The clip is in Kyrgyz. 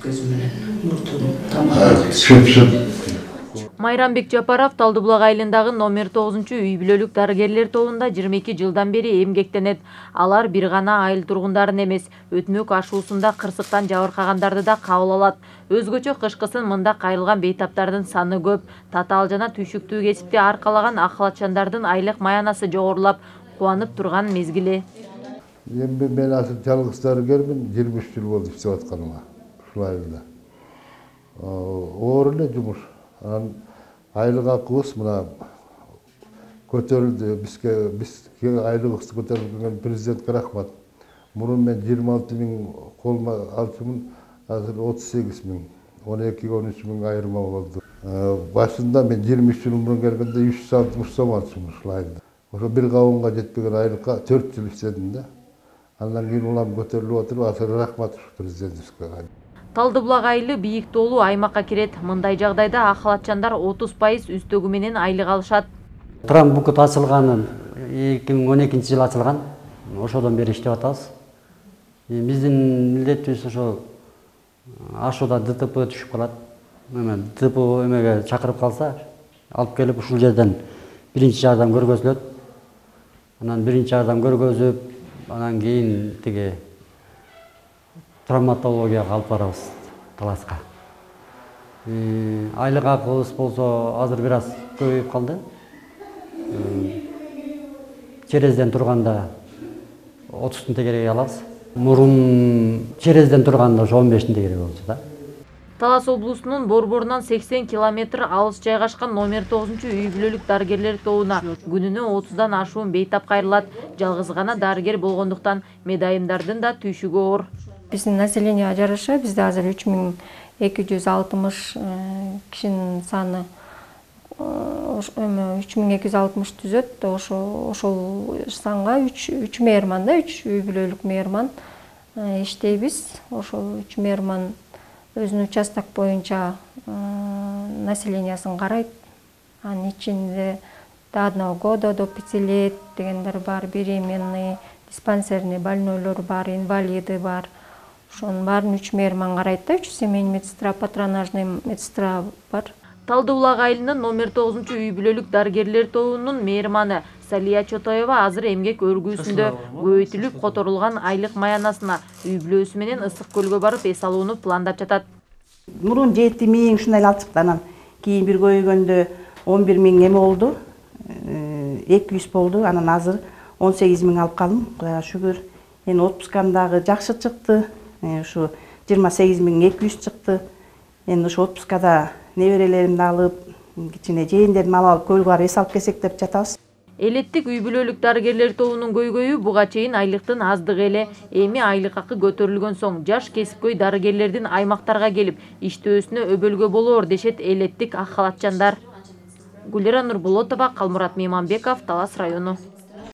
көзү менен мурдун тамагы. Майрамбек Жапаров Талдыбулак айылындагы номер 9 үй бүлөлүк дарыгерлер тобунда 22 жылдан бери эмгектенет. Алар бир гана айыл тургундарын эмес, өтмөк ашуусунда кырсыктан жабыркагандарды да кабыл алат. Өзгөчө кышкысын мында кайрылган бейтаптардын саны көп. Татаал жана түйшүктүү кесипти аркалаган акылатчандардын айлык маянасы жогорулап, кубанып турган мезгили. Мен асыл жалгыз дарыгермин, 23 жыл болду иштеп атканыма. Ушул айылда. Оор эле жумуш. Айлык акыбыз мына көтөрүлдү. Бизге айлыгыбызды көтөргөн президентке рахмат. Мурун мен 26 миң колума алчумун, азыр 38 миң, 12-13 миң айырма болду. Башында мен 23 жыл мурун келгенде 360 сом алчумун ушул айылда. Ошо бир кабынга жетпеген айлыкка 4 жыл иштедим да. Андан кийин улам көтөрүлүп отуруп, азыр рахмат президентибизге. Талдыбулак айылы бийик тоолуу аймакка кирет. Мындай жагдайда акылатчандар 30% үстөгү менен айлык алышат. Трам букут ачылганы 2012 жылы ачылган. Ошодон бери иштеп атабыз. Биздин милдетибиз ошо ашууда ДТП түшүп калат. ДТП эмеге чакырып калса, алып келип ушул жерден биринчи жардам көргөзүлөт. Анан биринчи жардам көргөзүп, анан кийин тиги травматологияга алып барабыз Таласка. Айлык акыбыз болсо азыр бир аз көбөйүп калды. Черезден турганда 30 тегерек алабыз. Мурун Черезден турганда 15 тегерек болчу да. Талас облусунун борборунан 80 километр алыс жайгашкан номер 9 үй бүлөлүк дарыгерлер тобуна күнүнө 30дан ашуун бейтап кайрылат. Жалгыз гана дарыгер болгондуктан медайымдардын да түйшүгү оор. Биздин населенияга жараша бизде азыр 3260 кишинин саны 3260 түзөт. Ошол санга 3 мээрман да, 3 үй бүлөлүк мээрман иштейбиз. Ошол 3 мээрман өзүнүн участок боюнча населениясын карайт. Анын ичинде до 1 года, до 5 лет дегендер бар, беременный, диспансерный больнойлор бар, инвалиды бар. Ошонун баарын 3 мээрман карайт да, 3 семейный медсестра, патронажный медсестра бар. Талдыбулак айылынын номер 9 үй бүлөлүк дарыгерлер тобунун мээрманы Салия Чотоева азыр эмгек өргүүсүндө көбөйтүлүп которулган айлык маянасына үй бүлөсү менен ысык көлгө барып эс алууну пландап жатат. Мурун 7 миң ушундай алып чыкты, анан кийин бир көйгөндө 11 миң эме болду. 200 болду, анан азыр 18 миң алып калдым. Кудайга шүгүр. Эми отпускам дагы жакшы чыкты. Ушу 28 миң 200 чыкты. Эми ушу отпускада неберелеримди алып, кичине жээндерим алып көлгө барып эс алып келсек деп жатабыз. Элеттик үй бүлөлүк дарыгерлер тобунун көйгөйү буга чейин айлыктын аздыгы эле. Эми айлык акы көтөрүлгөн соң жаш кесипкөй дарыгерлердин аймактарга келип иштөөсүнө өбөлгө болоор дешет элеттик акылатчандар. Гүлира Нурболотова, Калмурат Мейманбеков, Талас району.